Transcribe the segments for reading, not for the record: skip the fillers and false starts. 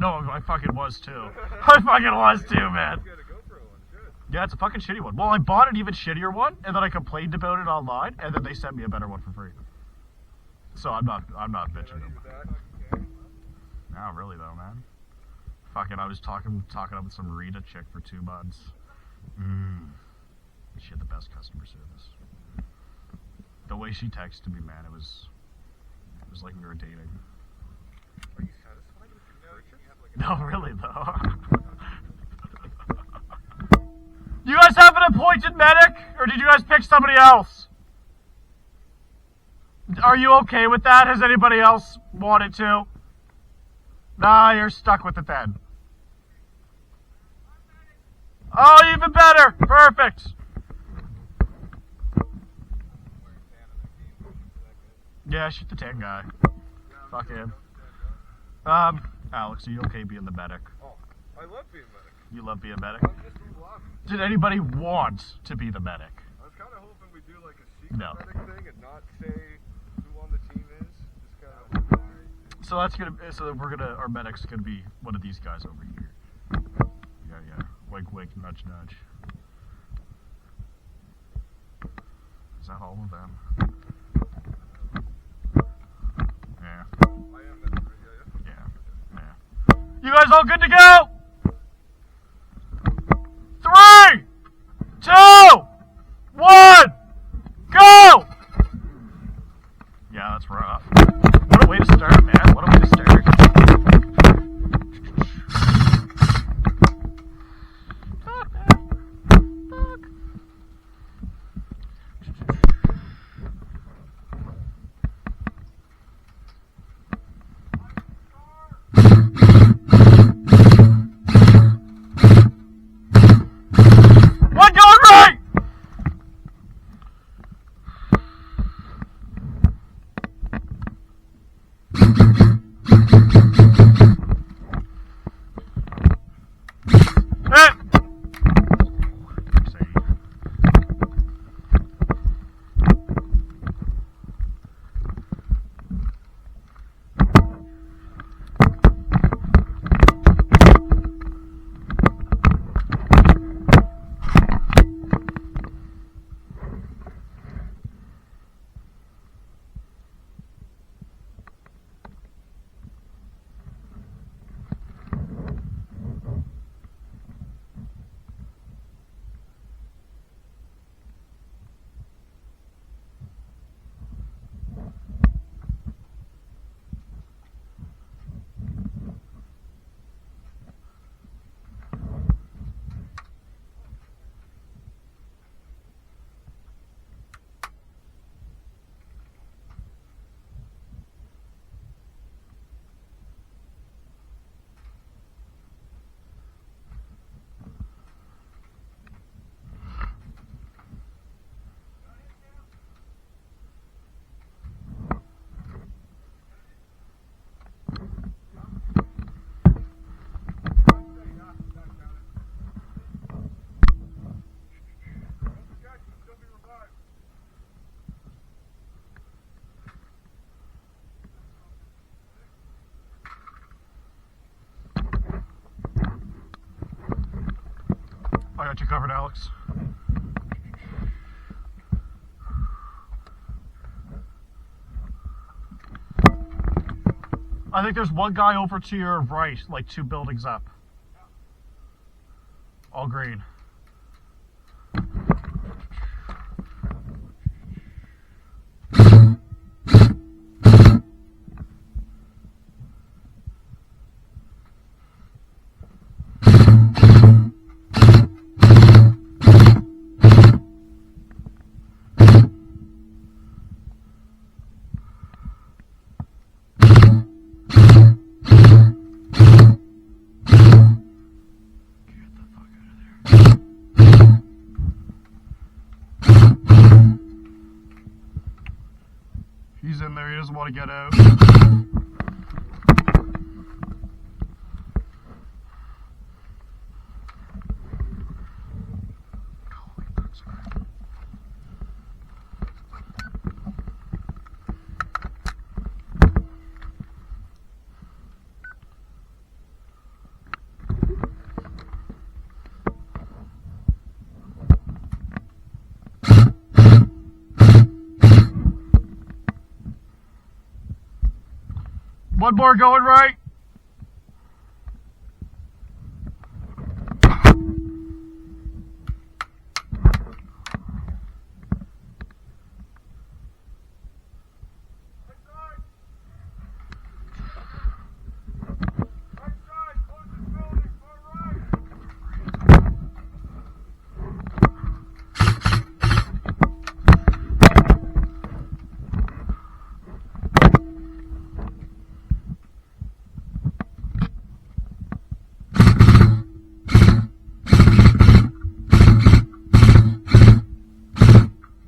No, I fucking was too. I fucking was too, man. Yeah, it's a fucking shitty one. Well, I bought an even shittier one, and then I complained about it online, and then they sent me a better one for free. So I'm not bitching them. No, really though, man. Fucking, I was talking up with some Rita chick for 2 months. She had the best customer service. The way she texted me, man, it was like we were dating. Are you satisfied with your purchase? No, really though. You guys have an appointed medic, or did you guys pick somebody else? Are you okay with that? Has anybody else wanted to? Nah, you're stuck with it then. Oh, even better. Perfect. Yeah, shoot the 10 guy. Fuck him. Alex, are you okay being the medic? Oh, I love being medic. You love being medic? I'm just laughing. Did anybody want to be the medic? I was kind of hoping we'd do like a secret No. medic thing and not say who on the team is. Just kind of. So that's gonna. So we're gonna. Our medic's gonna be one of these guys over here. Yeah. Wink, wink, nudge, nudge. Is that all of them? Yeah. I am medic, right? Yeah. You guys all good to go? 3, 2, 1, go! Yeah, that's rough. What a way to start, man. What a way to start. Fuck, man. Fuck. One going right! I got you covered, Alex. I think there's one guy over to your right, like 2 buildings up. All green. He's in there, he doesn't want to get out. One more going right.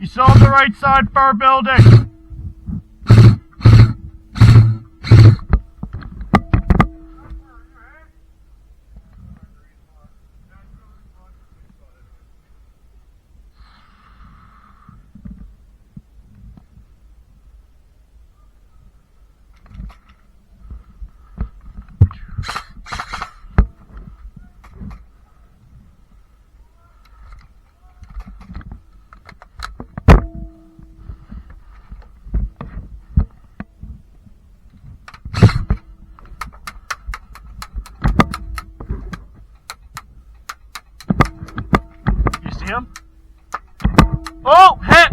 You still on the right side for our building. You see him? Oh, hit!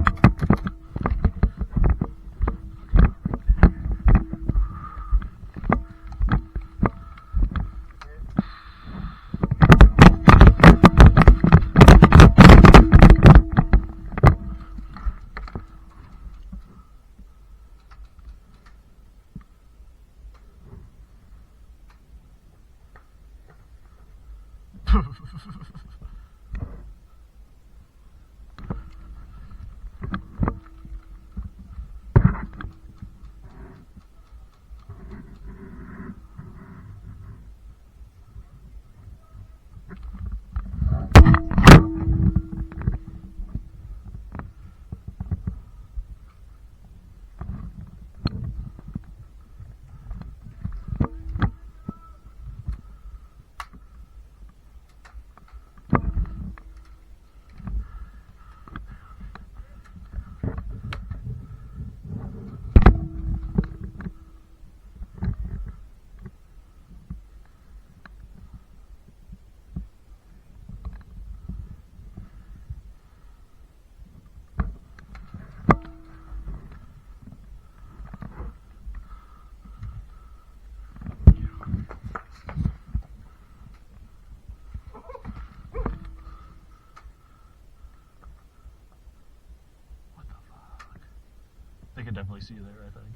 They can definitely see you there, I think.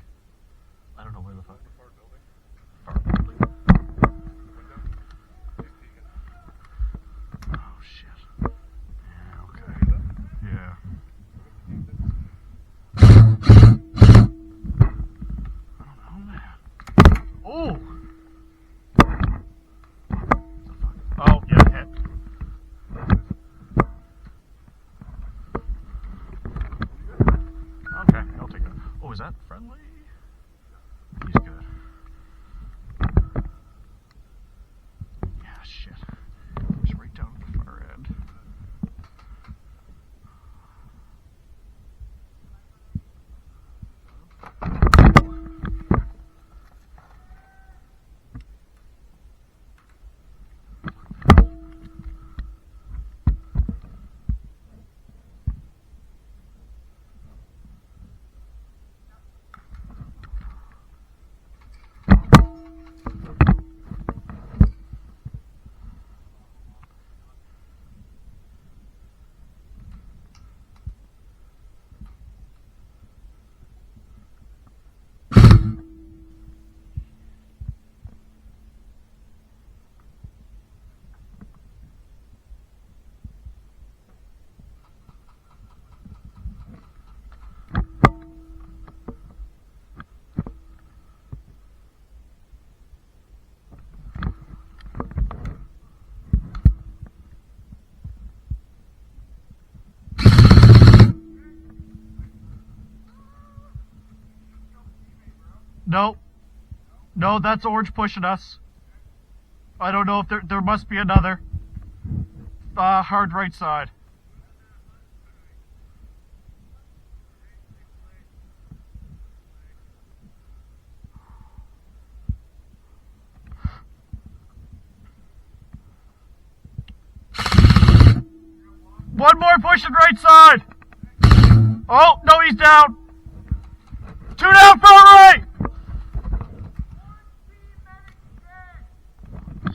I don't know where the fuck. Far building. Oh shit. Yeah, okay. Yeah. I don't know, man. Oh! Oh, yeah, hit. Okay, I'll take it. Oh, is that friendly? He's good. Yeah, shit. He's right down at the far end. No. No, that's orange pushing us. I don't know if there must be another. Hard right side. One more pushing right side. Oh, no, he's down. 2 down, far right.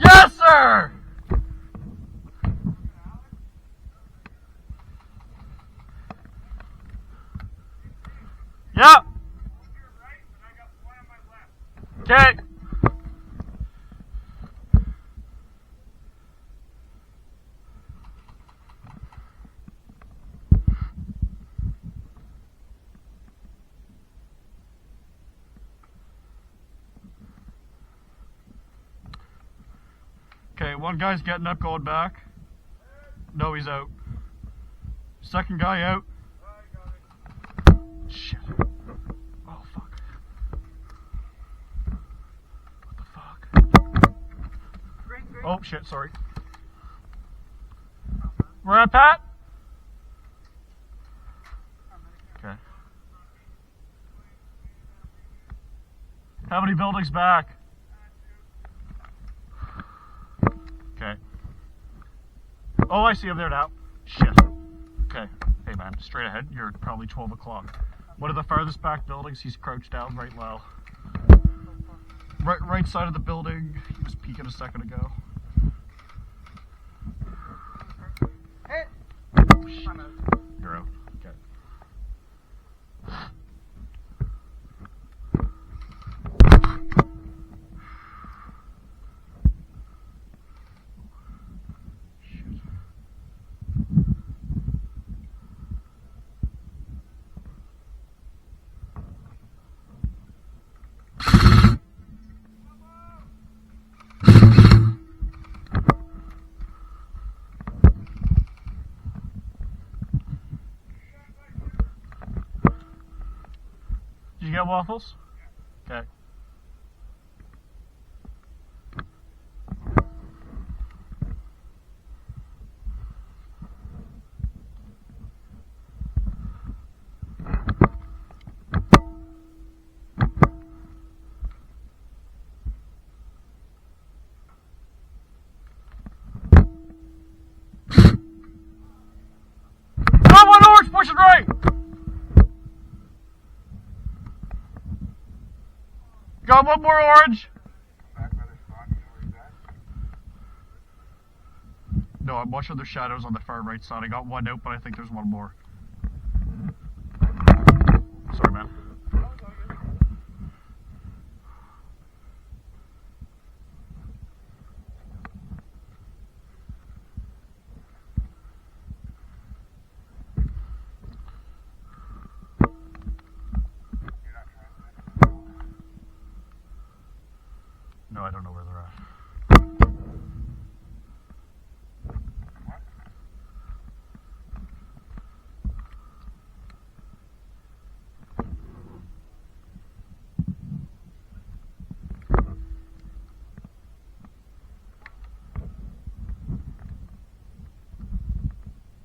Yes, sir. Yep. Okay. Okay, one guy's getting up, going back. No, he's out. Second guy out. Shit. Oh, fuck. What the fuck? Oh, shit, sorry. We're at Pat? Okay. How many buildings back? Okay. Oh, I see him there now. Shit. Okay. Hey, man, straight ahead. You're probably 12 o'clock. One of the farthest back buildings. He's crouched down right low. Right side of the building. He was peeking a second ago. Hey. Oh, shit. You're out. Okay. Did you get waffles? Okay. Come on, orange, push it right! Got one more orange. No, I'm watching their shadows on the far right side. I got one out, but I think there's one more. Sorry, man.